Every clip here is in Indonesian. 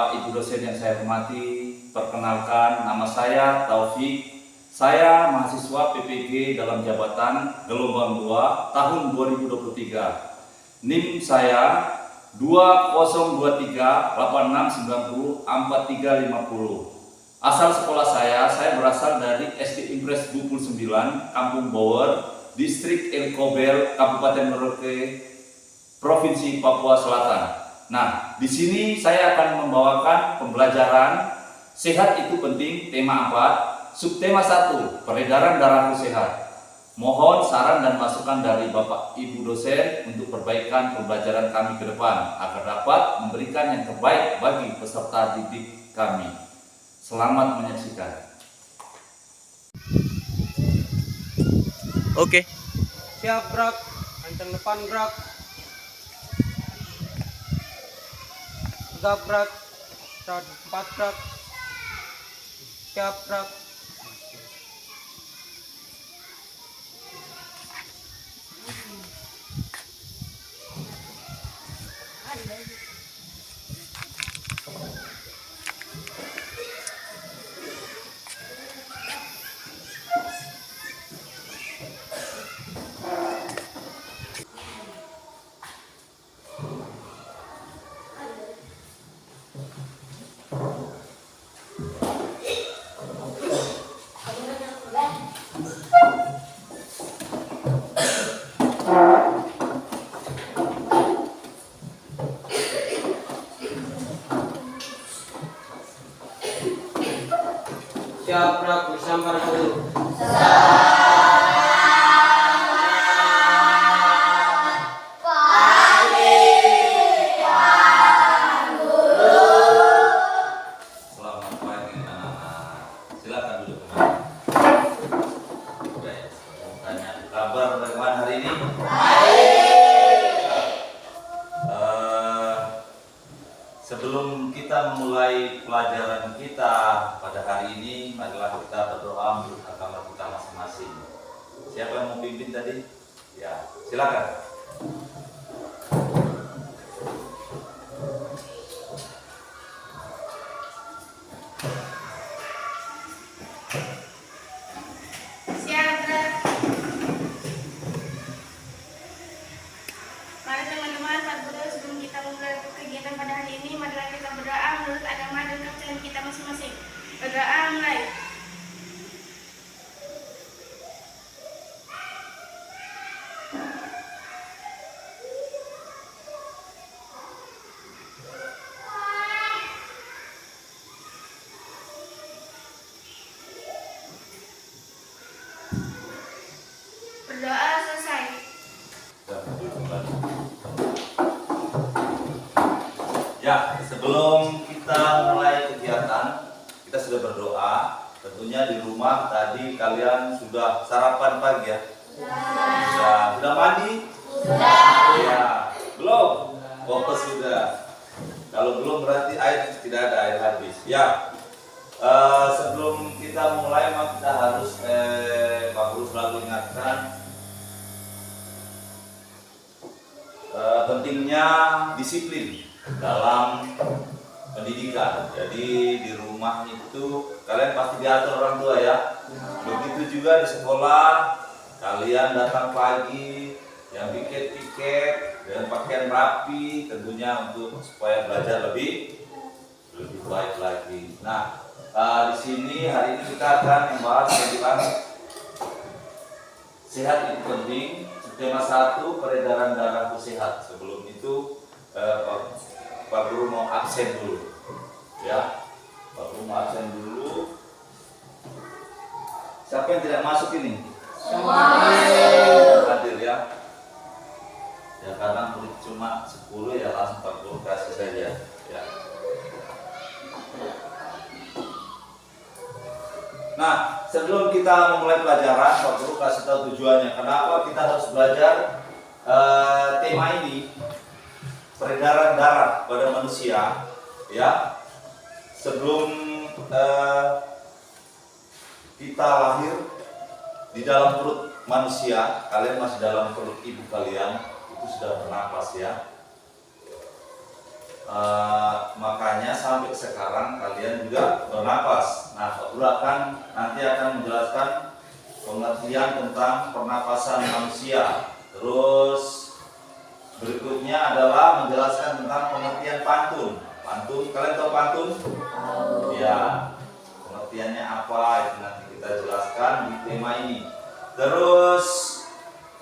Bapak Ibu dosen yang saya hormati, perkenalkan nama saya Taufik. Saya mahasiswa PPG dalam jabatan gelombang 2 tahun 2023. NIM saya 202386904350. Asal sekolah saya berasal dari SD Impres Bupul 9, Kampung Bower, Distrik Elikobel, Kabupaten Merauke, Provinsi Papua Selatan. Nah, di sini saya akan membawakan pembelajaran sehat itu penting, tema 4, subtema 1, peredaran darah sehat. Mohon saran dan masukan dari Bapak Ibu dosen untuk perbaikan pembelajaran kami ke depan agar dapat memberikan yang terbaik bagi peserta didik kami. Selamat menyaksikan. Oke. Siap, gerak. Kencang depan, gerak. Tegap, gerak. 4 gerak. Siap, gerak. Siap, gerak. Bersambar dulu. Selamat pagi anak-anak. Silakan duduk. Tanya kabar bagaimana hari ini? Sebelum kita memulai pelajaran kita pada hari ini, marilah kita berdoa menurut agama kita masing-masing. Siapa yang mau pimpin tadi? Ya, silakan. Mari teman-teman, Pak Guru, sebelum kita memulai kegiatan pada hari ini, marilah kita berdoa menurut agama dan kepercayaan kita masing-masing. Berdoa mulai. Berdoa selesai. Ya, sebelum kita mulai kegiatan, kita sudah berdoa. Tentunya di rumah tadi kalian sudah sarapan pagi ya? Sudah mandi? Sudah. Ya, belum? Oh, sudah. Kalau belum berarti air tidak ada, air habis. Ya, sebelum kita mulai, memang kita harus Pak Guru selalu ingatkan pentingnya disiplin dalam pendidikan. Jadi di rumah itu kalian pasti diatur orang tua ya. Begitu juga di sekolah, kalian datang pagi, yang piket-piket dengan pakaian rapi, tentunya untuk supaya belajar lebih baik lagi. Nah, di sini hari ini kita akan membahas tentang sehat itu penting. Tema 1, peredaran darah sehat. Sebelum itu Pak Guru mau absen dulu, ya. Pak Guru mau absen dulu. Siapa yang tidak masuk ini? Semua hadir ya. Ya karena murid cuma 10 ya langsung Pak Guru kasih saja. Ya. Nah, sebelum kita memulai pelajaran, Pak Guru kasih tahu tujuannya. Kenapa kita harus belajar tema ini, peredaran darah pada manusia, ya. Sebelum kita lahir di dalam perut manusia, kalian masih dalam perut ibu kalian, itu sudah bernapas ya. Makanya sampai sekarang kalian juga bernapas. Nah, Pak Guru nanti akan menjelaskan pengertian tentang pernapasan manusia. Terus berikutnya adalah menjelaskan tentang pengertian pantun. Pantun, kalian tahu pantun? Ya, pengertiannya apa itu nanti kita jelaskan di tema ini. Terus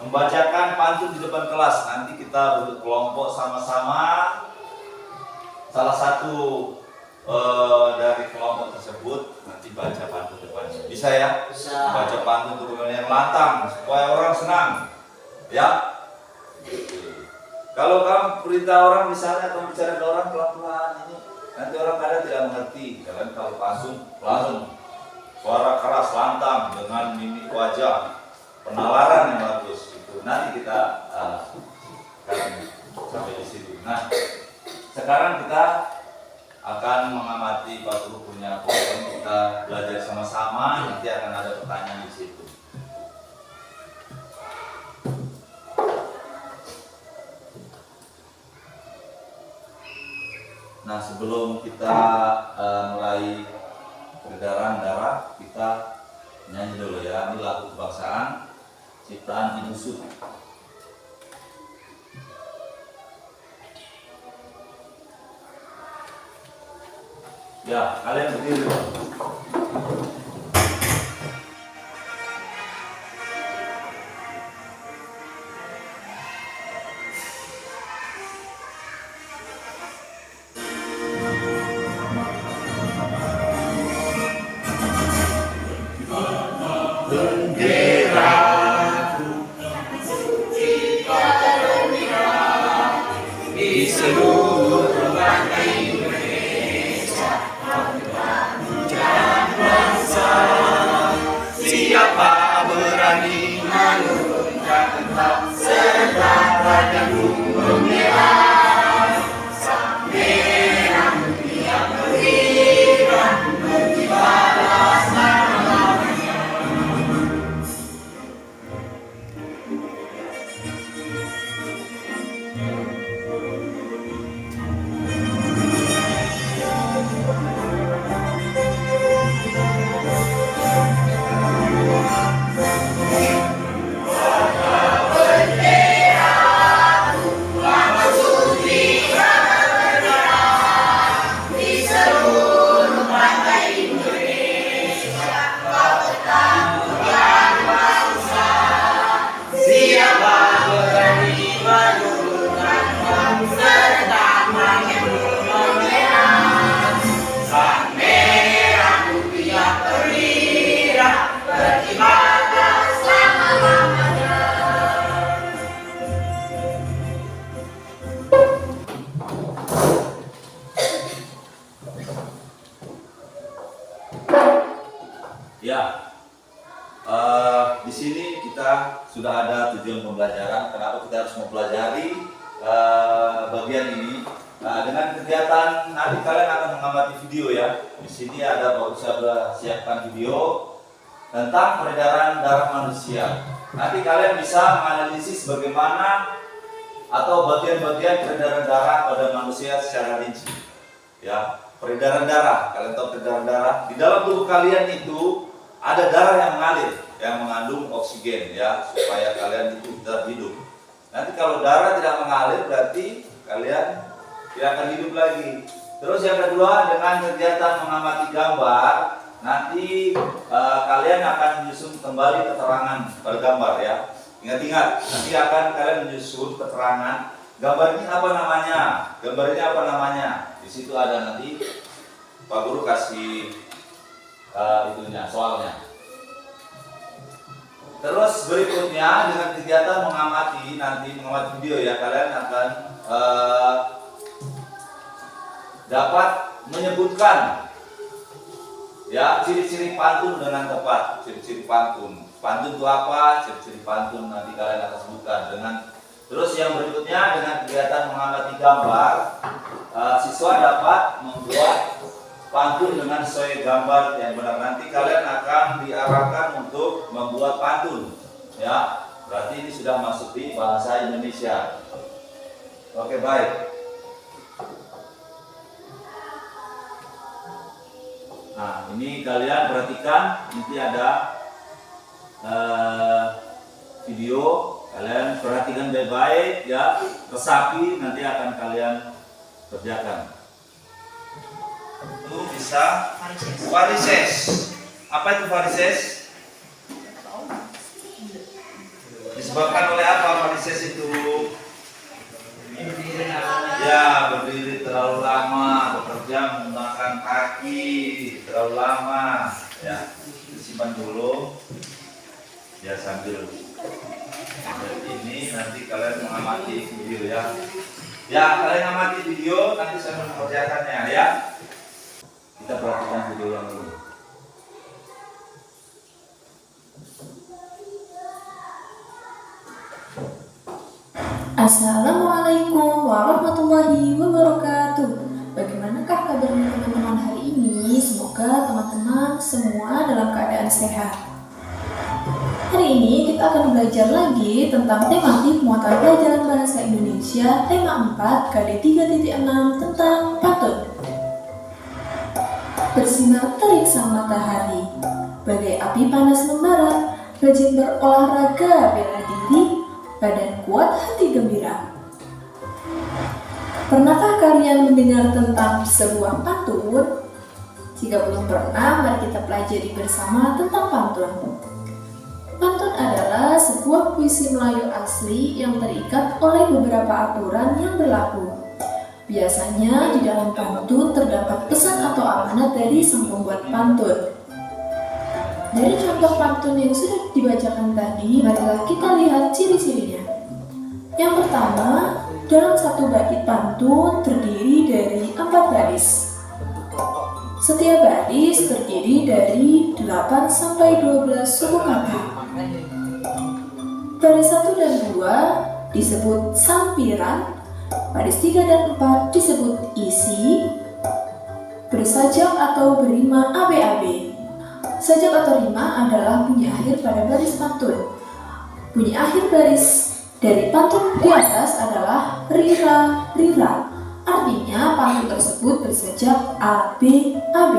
membacakan pantun di depan kelas. Nanti kita berkelompok sama-sama. Salah satu dari kelompok tersebut nanti baca pantun depannya. Bisa ya? Bisa. Baca pantun untuk yang lantang supaya orang senang. Ya. Kalau kamu perintah orang misalnya atau bicara dengan orang pelan-pelan ini, nanti orang kadang tidak mengerti. Kalian kalau langsung suara keras lantang dengan mimik wajah, penalaran yang bagus itu. Nanti kita akan sampai di situ. Nah, sekarang kita akan mengamati Pak Guru punya program, kita belajar sama-sama. Nanti akan ada pertanyaan di situ. Nah, sebelum kita mulai peredaran darah, kita nyanyi dulu ya. Ini lagu kebangsaan ciptaan Ibu Sud. Ya, kalian berdiri. Ya, di sini kita sudah ada tujuan pembelajaran. Kenapa kita harus mempelajari bagian ini? Dengan kegiatan nanti kalian akan mengamati video ya. Di sini ada Pak Ustadz siapkan video tentang peredaran darah manusia. Nanti kalian bisa menganalisis bagaimana atau bagian-bagian peredaran darah pada manusia secara rinci. Ya, peredaran darah. Kalian tahu peredaran darah? Di dalam tubuh kalian itu ada darah yang mengalir, yang mengandung oksigen ya, supaya kalian itu tetap hidup. Nanti kalau darah tidak mengalir berarti kalian tidak akan hidup lagi. Terus yang kedua, dengan kegiatan mengamati gambar, nanti kalian akan menyusun kembali keterangan pada gambar ya. Ingat-ingat, nanti akan kalian menyusun keterangan gambar ini apa namanya, gambar ini apa namanya. Di situ ada nanti Pak Guru kasih itunya, soalnya. Terus berikutnya dengan kegiatan mengamati, nanti mengamati video ya, kalian akan dapat menyebutkan ya ciri-ciri pantun dengan tepat. Ciri-ciri pantun itu apa? Ciri-ciri pantun nanti kalian akan sebutkan dengan. Terus yang berikutnya dengan kegiatan mengamati gambar, siswa dapat membuat pantun dengan sesuai gambar yang benar. Nanti kalian akan diarahkan untuk membuat pantun ya. Berarti ini sudah masuk di bahasa Indonesia. Oke, baik. Ini kalian perhatikan, nanti ada video, kalian perhatikan baik-baik ya, resapi nanti akan kalian kerjakan. Itu bisa varises. Apa itu varises? Disebabkan oleh apa varises itu? Ya, berdiri terlalu lama, bekerja menggunakan kaki terlalu lama. Ya, simpan dulu. Ya, sambil ini nanti kalian mengamati video ya. Ya, kalian amati video, nanti saya mengerjakannya ya. Kita perhatikan video yang ini. Assalamualaikum warahmatullahi wabarakatuh. Bagaimanakah kabarnya teman-teman hari ini? Semoga teman-teman semua dalam keadaan sehat. Hari ini kita akan belajar lagi tentang tematik muatan pelajaran bahasa Indonesia tema 4 KD 3.6 tentang pantun. Bersinar terik sang matahari, bagai api panas membara, rajin berolahraga bela diri, badan kuat hati gembira. Pernahkah kalian mendengar tentang sebuah pantun? Jika belum pernah, mari kita pelajari bersama tentang pantun. Pantun adalah sebuah puisi Melayu asli yang terikat oleh beberapa aturan yang berlaku. Biasanya di dalam pantun terdapat pesan atau amanat dari sang pembuat pantun. Dari contoh pantun yang sudah dibacakan tadi, marilah kita lihat ciri-cirinya. Yang pertama, dalam satu bait pantun terdiri dari 4 baris. Setiap baris terdiri dari 8 sampai 12 suku kata. Baris 1 dan 2 disebut sampiran, baris 3 dan 4 disebut isi, bersajak atau berima ABAB. Sajak atau rima adalah bunyi akhir pada baris pantun. Bunyi akhir baris dari pantun di atas adalah rira, rira. Artinya pantun tersebut bersajak A, B, AB.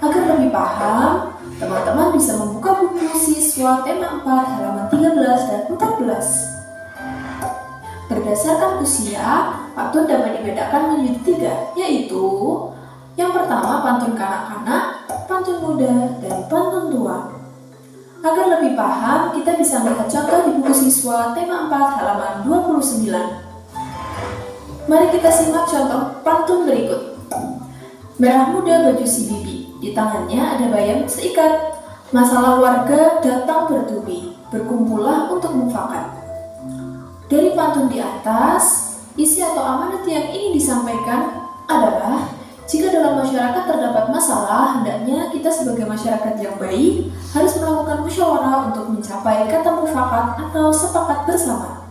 Agar lebih paham, teman-teman bisa membuka buku siswa tema 4 halaman 13 dan 14. Berdasarkan usia, pantun dapat dibedakan menjadi 3, yaitu yang pertama pantun kanak-kanak, pantun muda, dan pantun tua. Agar lebih paham, kita bisa melihat contoh di buku siswa tema 4 halaman 29. Mari kita simak contoh pantun berikut. Merah muda baju si bibi, di tangannya ada bayam seikat. Masalah warga datang bertubi, berkumpullah untuk mufakat. Dari pantun di atas, isi atau amanat yang ingin disampaikan adalah jika dalam masyarakat terdapat masalah, hendaknya kita sebagai masyarakat yang baik harus melakukan musyawarah untuk mencapai kata mufakat atau sepakat bersama.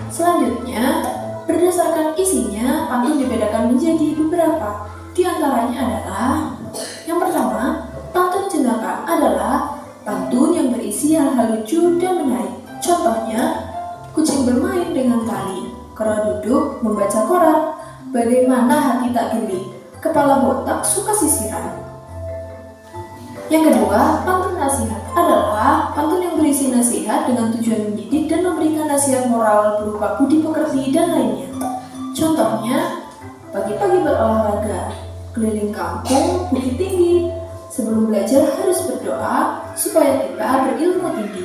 Selanjutnya, berdasarkan isinya, pantun dibedakan menjadi beberapa. Di antaranya adalah yang pertama, pantun jenaka adalah pantun yang berisi hal-hal lucu dan menarik. Contohnya, kucing bermain dengan tali, kera duduk membaca koran, bagaimana hati tak geli, kepala botak suka sisiran. Yang kedua, pantun nasihat adalah pantun yang berisi nasihat dengan tujuan mendidik dan memberikan nasihat moral berupa budi pekerti dan lainnya. Contohnya, pagi-pagi berolahraga, keliling kampung, bukit tinggi. Sebelum belajar harus berdoa supaya kita berilmu tinggi.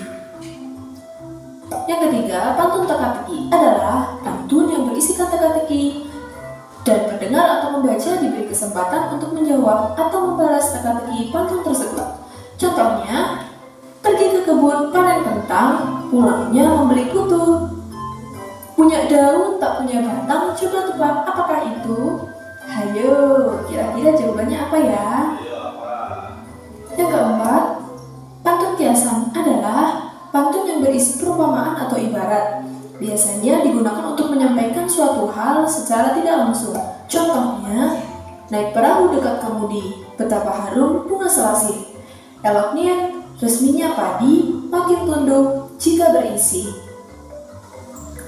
Yang ketiga, pantun teka-teki adalah pantun yang berisikan teka-teki dan pendengar atau membaca diberi kesempatan untuk menjawab atau membalas teka-teki pantun tersebut. Contohnya, pergi ke kebun panen kentang, pulangnya membeli kutu. Punya daun tak punya batang, coba tebak apakah itu? Hayo, kira-kira jawabannya apa ya? Yang keempat, pantun kiasan adalah pantun yang berisi perumpamaan atau ibarat. Biasanya digunakan untuk menyampaikan suatu hal secara tidak langsung. Contohnya, naik perahu dekat kemudi, betapa harum bunga selasih. Eloknya, resminya padi, makin tunduk jika berisi.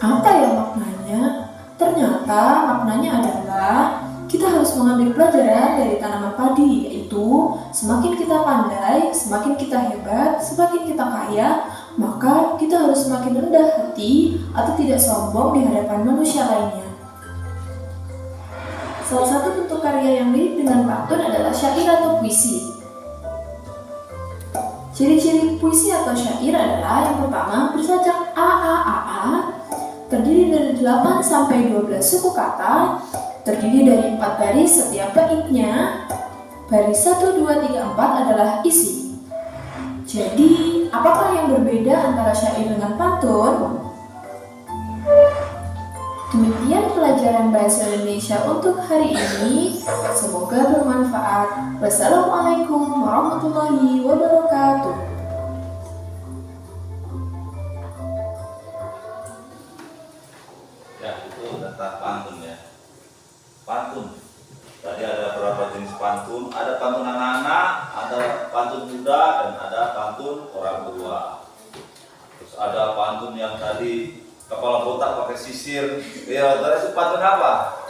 Apa ya maknanya? Ternyata maknanya adalah kita harus mengambil pelajaran dari tanaman padi, yaitu semakin kita pandai, semakin kita hebat, semakin kita kaya, maka kita harus semakin rendah hati atau tidak sombong di hadapan manusia lainnya. Salah satu bentuk karya yang mirip dengan pantun adalah syair atau puisi. Ciri-ciri puisi atau syair adalah yang pertama bersajak a, terdiri dari 8 sampai 12 suku kata, terdiri dari 4 baris setiap baitnya. Baris 1, 2, 3, 4 adalah isi. Jadi, apakah yang berbeda antara syair dengan pantun? Demikian pelajaran bahasa Indonesia untuk hari ini. Semoga bermanfaat. Wassalamualaikum warahmatullahi wabarakatuh. Ya, itu tentang pantun ya. Pantun. Tadi ada berapa jenis pantun? Ada pantun anak-anak, ada pantun muda, dan ada pantun orang tua. Terus ada pantun yang tadi kepala botak pakai sisir. Ya, tadi itu pantun apa?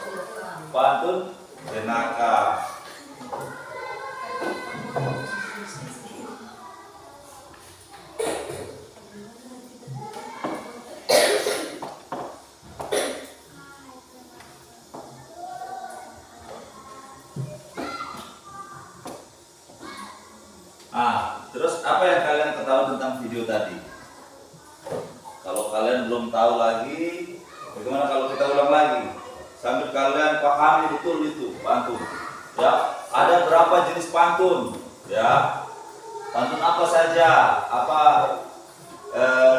Pantun jenaka. Terus apa yang kalian ketahui tentang video tadi? Kalau kalian belum tahu lagi, bagaimana kalau kita ulang lagi? Sambil kalian pahami betul itu pantun. Ya, ada berapa jenis pantun? Ya, pantun apa saja?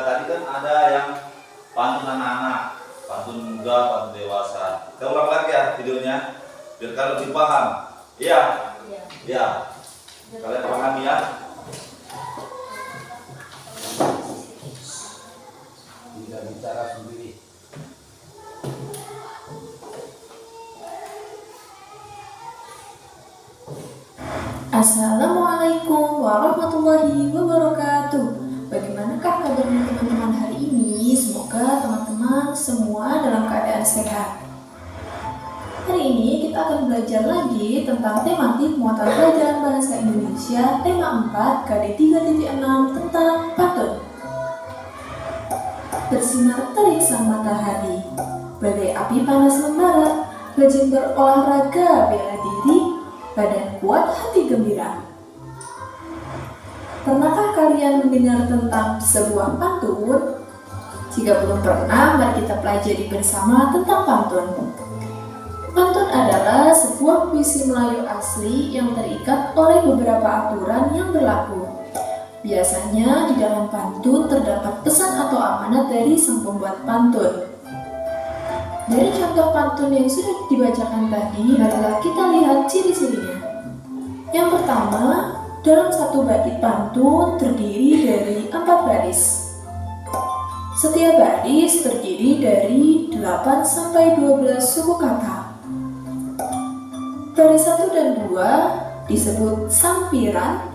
Tadi kan ada yang pantun anak-anak, pantun muda, pantun dewasa. Kita ulang lagi ya videonya, biar kalian lebih paham. Iya, ya. Kalian pahami ya? Tidak bicara sendiri. Assalamualaikum warahmatullahi wabarakatuh. Bagaimanakah kabarnya teman-teman hari ini? Semoga teman-teman semua dalam keadaan sehat. Hari ini kita akan belajar lagi tentang tematik muatan pelajaran bahasa Indonesia tema 4 KD 3.6 tentang pantun. Bersinar terik sang matahari, bagai api panas membara, rajin berolahraga bela diri, badan kuat hati gembira. Pernahkah kalian mendengar tentang sebuah pantun? Jika belum pernah, mari kita pelajari bersama tentang pantun. Pantun adalah sebuah puisi Melayu asli yang terikat oleh beberapa aturan yang berlaku. Biasanya di dalam pantun terdapat pesan atau amanat dari sang pembuat pantun. Dari contoh pantun yang sudah dibacakan tadi, marilah kita lihat ciri-cirinya. Yang pertama, dalam satu bait pantun terdiri dari 4 baris. Setiap baris terdiri dari 8 sampai 12 suku kata. Baris 1 dan 2 disebut sampiran,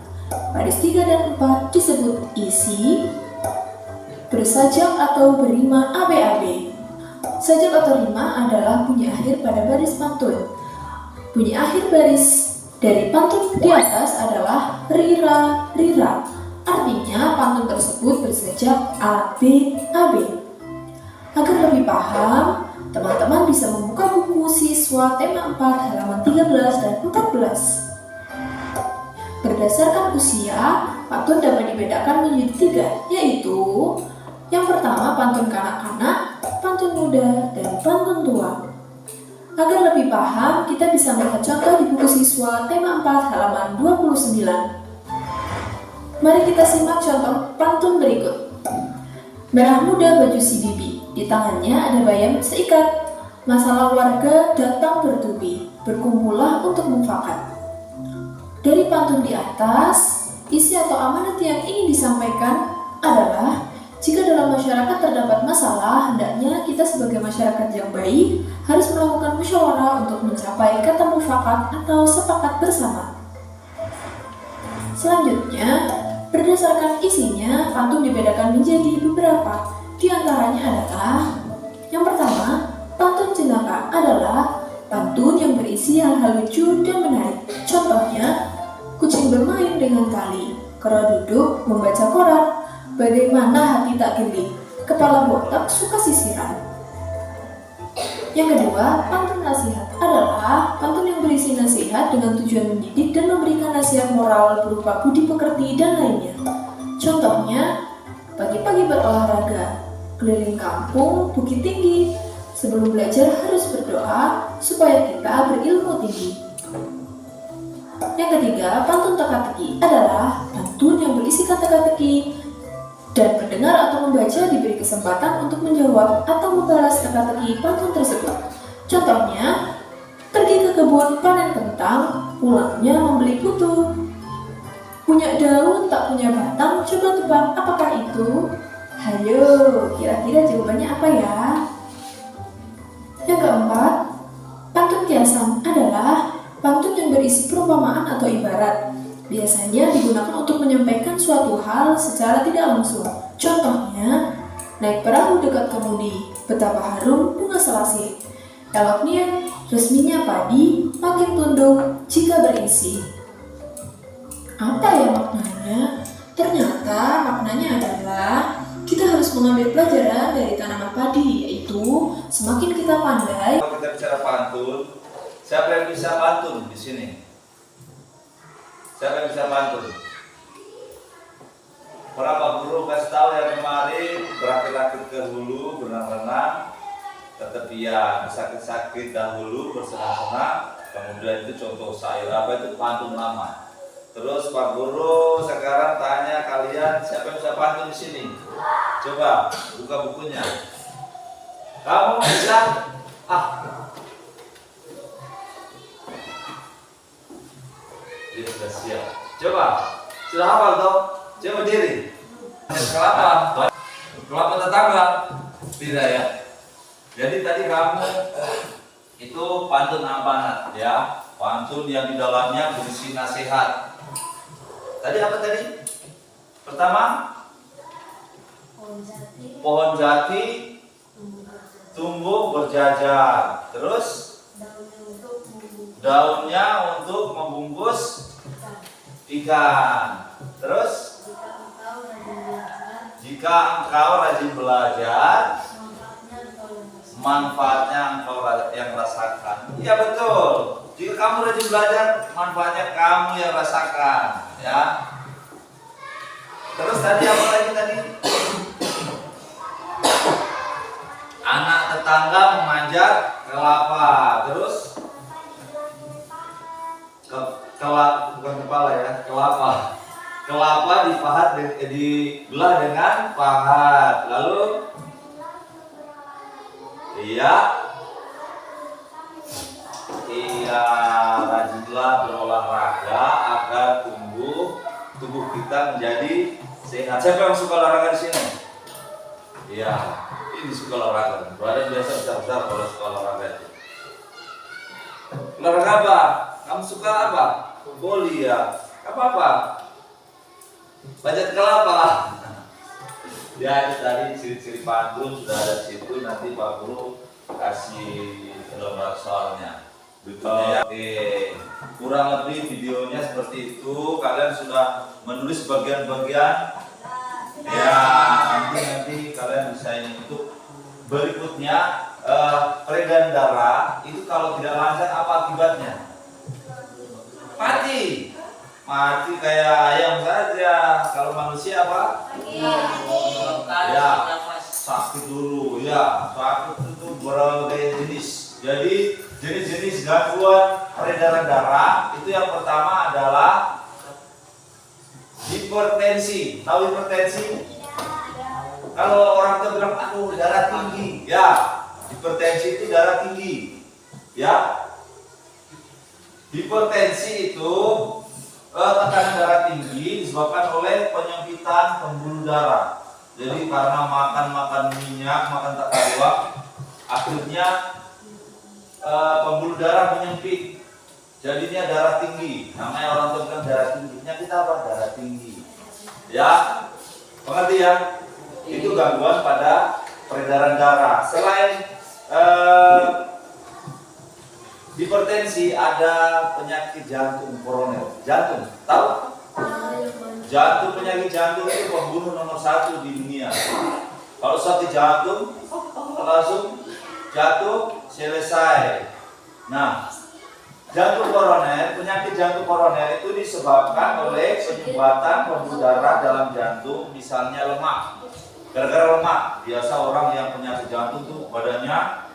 baris 3 dan 4 disebut isi, bersajak atau berima ABAB. Sajak atau rima adalah bunyi akhir pada baris pantun. Bunyi akhir baris dari pantun di atas adalah rira, rira. Artinya pantun tersebut bersajak ABAB. Agar lebih paham, teman-teman bisa membuka buku siswa tema 4 halaman 13 dan 14. Berdasarkan usia, pantun dapat dibedakan menjadi 3, yaitu yang pertama pantun kanak-kanak, pantun muda, dan pantun tua. Agar lebih paham, kita bisa melihat contoh di buku siswa tema 4 halaman 29. Mari kita simak contoh pantun berikut. Merah muda baju si bibi, di tangannya ada bayam seikat. Masalah warga datang bertubi, berkumpullah untuk mufakat. Dari pantun di atas, isi atau amanat yang ingin disampaikan adalah jika dalam masyarakat terdapat masalah, hendaknya kita sebagai masyarakat yang baik harus melakukan musyawarah untuk mencapai kata mufakat atau sepakat bersama. Selanjutnya, berdasarkan isinya, pantun dibedakan menjadi beberapa. Di antaranya adalah yang pertama, pantun jenaka adalah pantun yang berisi berisi hal-hal lucu dan menarik. Contohnya, kucing bermain dengan tali, kera duduk membaca koran, bagaimana hati tak geli, kepala botak suka sisiran. Yang kedua, pantun nasihat adalah pantun yang berisi nasihat dengan tujuan mendidik dan memberikan nasihat moral berupa budi pekerti dan lainnya. Contohnya, pagi-pagi berolahraga, keliling kampung, bukit tinggi. Sebelum belajar harus berdoa supaya kita berilmu tinggi. Yang ketiga, pantun teka-teki adalah pantun yang berisi teka-teki dan pendengar atau membaca diberi kesempatan untuk menjawab atau membalas teka-teki pantun tersebut. Contohnya, pergi ke kebun panen kentang, pulangnya membeli putu. Punya daun tak punya batang, coba tebak apakah itu? Hayo, kira-kira jawabannya apa ya? Yang keempat, pantun kiasan adalah pantun yang berisi perumpamaan atau ibarat. Biasanya digunakan untuk menyampaikan suatu hal secara tidak langsung. Contohnya, naik perahu dekat kemudi, betapa harum bunga selasih. Eloknya, resminya padi, makin tunduk jika berisi. Apa ya maknanya? Ternyata maknanya adalah kita harus mengambil pelajaran dari tanaman padi, yaitu semakin kita pandai. Kalau kita bicara pantun, siapa yang bisa pantun di sini? Siapa yang bisa pantun? Berapa guru kasih tahu yang kemarin berakit-akit ke hulu, berenang-renang, ke tepian, sakit-sakit dahulu, bersenang-senang. Kemudian itu contoh syair apa itu pantun lama. Terus Pak Guru sekarang tanya kalian siapa yang bisa pantun di sini? Coba buka bukunya. Kamu bisa? Dia sudah siap. Coba, sudah hafal toh? Coba diri. Kelapa, kelapa tetangga. Tidak ya. Jadi tadi kamu itu pantun amanat ya, pantun yang di dalamnya berisi nasihat. Tadi apa tadi? Pertama, pohon jati tumbuh berjajar. Terus daunnya untuk membungkus ikan. Terus jika engkau rajin belajar, manfaatnya engkau yang rasakan. Iya betul. Jika kamu rajin belajar, manfaatnya kamu yang rasakan, ya. Terus tadi apa lagi tadi? Anak tetangga memanjat kelapa. Terus bukan kepala ya, kelapa. Kelapa dipahat dibelah dengan pahat. Lalu iya, rajinlah berolahraga agar tubuh kita menjadi sehat. Siapa yang suka olahraga di sini? Iya, ini suka olahraga. Badan biasa besar-besar kalau suka olahraga itu. Olahraga apa? Kamu suka apa? Voli ya. Apa? Panjat kelapa. Ya, itu tadi ciri-ciri pantun sudah ada di situ. Nanti Pak Guru kasih gambar soalnya. Betul. Oke, kurang lebih videonya seperti itu. Kalian sudah menulis bagian-bagian. Ya, nanti kalian bisa ini untuk berikutnya. Peredaran darah itu kalau tidak lancar apa akibatnya? Mati kayak ayam saja. Kalau manusia apa? Ya, sakit dulu. Ya, sakit itu berbagai jenis. Jadi jenis-jenis gangguan peredaran darah itu yang pertama adalah hipertensi. Tahu hipertensi? Kalau orang tua bilang, aduh darah tinggi, ya hipertensi itu darah tinggi, ya. Hipertensi itu tekanan darah tinggi disebabkan oleh penyempitan pembuluh darah. Jadi karena makan minyak, makan tak karuan, akhirnya pembuluh darah menyempit, jadinya darah tinggi. Namanya orang tua bilang darah tinggi. Penyakit apa? Darah tinggi. Ya, mengerti ya? Itu gangguan pada peredaran darah. Selain Hipertensi ada penyakit jantung koroner. Jantung, tahu? Jantung, penyakit jantung itu pembunuh nomor 1 di dunia. Kalau sakit jantung langsung jatuh, selesai. Nah, jantung koroner, penyakit jantung koroner itu disebabkan oleh penyumbatan pembuluh darah dalam jantung, misalnya lemak. Gara-gara lemak, biasa orang yang penyakit jantung tuh badannya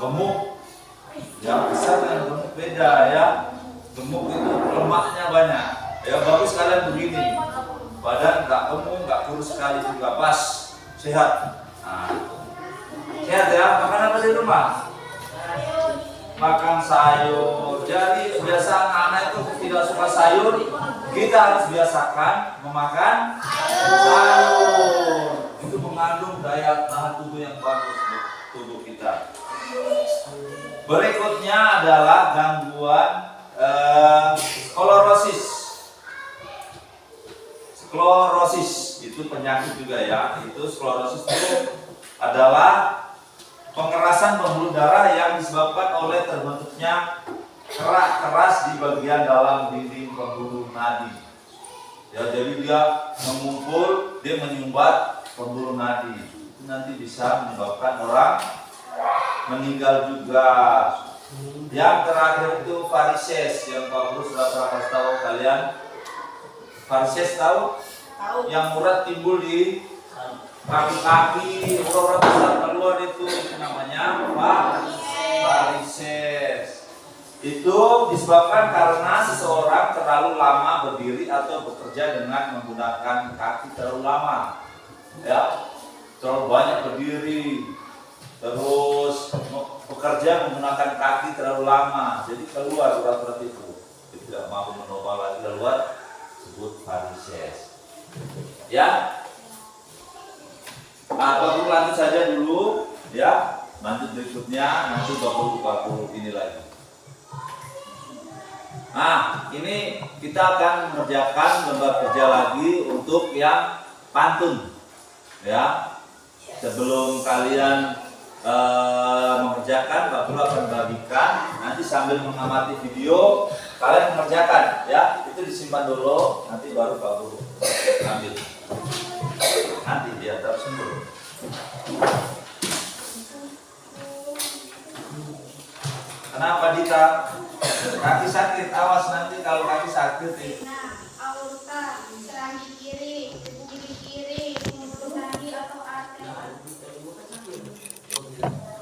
gemuk. Yang besar dan gemuk beda ya. Gemuk itu lemaknya banyak. Ya bagus kalian begini. Badan nggak gemuk, nggak kurus sekali juga pas, sehat. Nah, sehat ya. Makan apa di rumah? Makan sayur. Jadi biasa anak-anak itu tidak suka sayur, kita harus biasakan memakan sayur. Itu mengandung daya tahan tubuh yang bagus untuk tubuh kita. Berikutnya adalah gangguan sklorosis. Sklorosis itu penyakit juga ya. Itu sklorosis itu adalah pengerasan pembuluh darah yang disebabkan oleh terbentuknya kerak keras di bagian dalam dinding pembuluh nadi. Ya, jadi dia mengumpul, dia menyumbat pembuluh nadi. Itu nanti bisa menyebabkan orang meninggal juga. Yang terakhir itu varises, yang Pak Guru sudah pernah kasih tahu kalian. Varises tahu? Yang urat timbul di kaki-kaki, urat besar keluar itu namanya varises. Itu disebabkan karena seseorang terlalu lama berdiri atau bekerja dengan menggunakan kaki terlalu lama. Ya, terlalu banyak berdiri, terus bekerja menggunakan kaki terlalu lama, jadi keluar urat-urat itu. Jadi tidak mampu menopang lagi keluar, disebut varises. Ya. Bapak Guru lanjut saja dulu, ya. Lanjut berikutnya, nanti Bapak Guru ini lagi. Nah, ini kita akan mengerjakan lembar kerja lagi untuk yang pantun, ya. Sebelum kalian mengerjakan, Pak Guru akan bagikan. Nanti sambil mengamati video, kalian mengerjakan, ya. Itu disimpan dulu, nanti baru Pak Guru ambil. Nanti dia tersembur. Kenapa Dita? Kaki sakit, awas nanti kalau kaki sakit nih. Nah, aorta, serangan kiri, kiri, mulut nadi atau arter.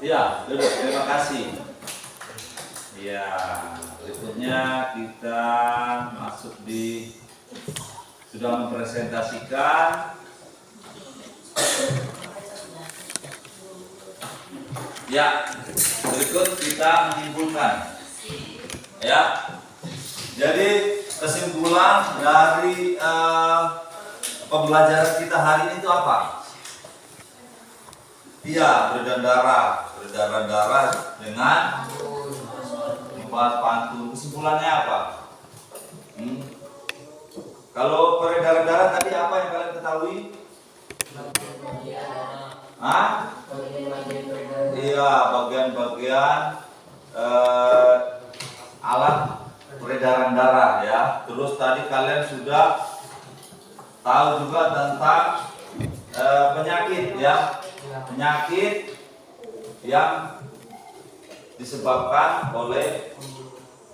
Iya, duduk. Terima kasih. Iya, berikutnya kita masuk di sudah mempresentasikan. Ya, berikut kita menyimpulkan. Ya, jadi kesimpulan dari pembelajaran kita hari ini itu apa? Iya, peredaran darah dengan membahas pantun. Kesimpulannya apa? Kalau peredaran darah tadi apa yang kalian ketahui? Iya, bagian-bagian alat peredaran darah ya. Terus tadi kalian sudah tahu juga tentang penyakit ya. Penyakit yang disebabkan oleh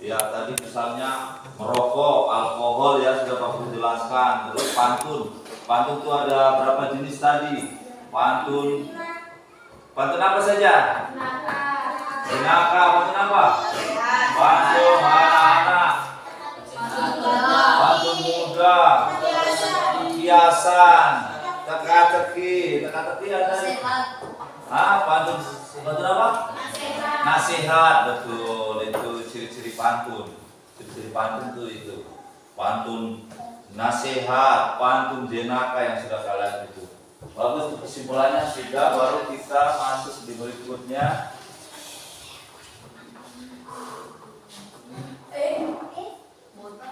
ya tadi misalnya merokok, alkohol ya sudah Pak Guru jelaskan. Terus pantun itu ada berapa jenis tadi? Pantun apa saja? Jenaka, pantun apa? Pantun anak-anak, pantun muda, kiasan, teka-teki ada. Pantun apa? Nasihat, betul. Itu ciri-ciri pantun. Ciri-ciri pantun itu. Pantun nasihat, pantun jenaka yang sudah kalian itu. Bagus, kesimpulannya sudah, baru kita masuk di berikutnya.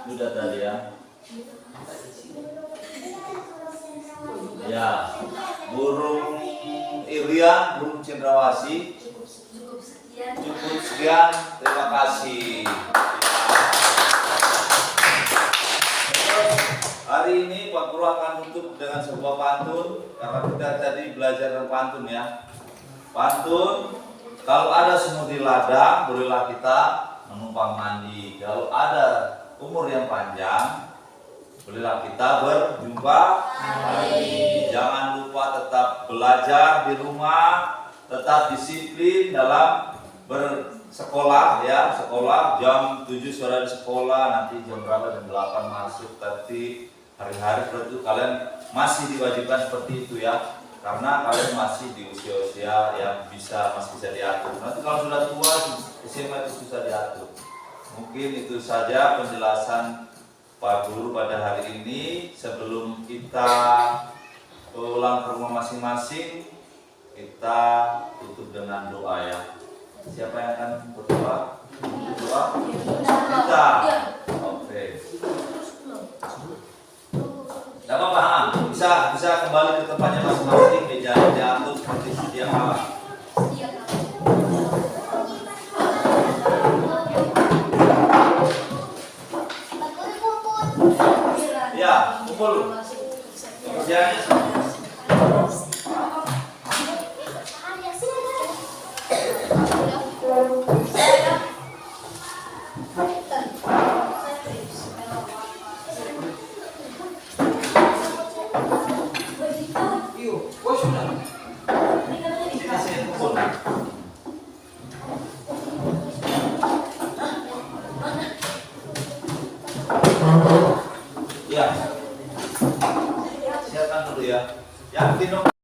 Sudah tadi ya. Ya, burung irian, burung cendrawasih. Cukup sekian. Sekian, terima kasih. Terus, hari ini Pak Guru akan tutup dengan sebuah pantun karena kita tadi belajar tentang pantun ya. Pantun, kalau ada semut di ladang, bolehlah kita menumpang mandi. Kalau ada umur yang panjang, bolehlah kita berjumpa lagi. Jangan lupa tetap belajar di rumah, tetap disiplin dalam bersekolah ya. Sekolah jam 7 sudah di sekolah, nanti jam berapa, jam 8 masuk. Tapi hari-hari seperti itu kalian masih diwajibkan seperti itu ya. Karena kalian masih di usia-usia yang masih bisa diatur. Nanti kalau sudah tua, SMA itu susah diatur. Mungkin itu saja penjelasan Pak Guru pada hari ini. Sebelum kita pulang ke rumah masing-masing, kita tutup dengan doa ya. Siapa yang akan berdoa? Doa? Kita. Oke. Tidak apa-apa, bisa kembali ke tempatnya masing-masing, mejanya diatur seperti sedia kala. Ya, kumpul. Kerjanya ya. Siapkan dulu ya. Yakin dong.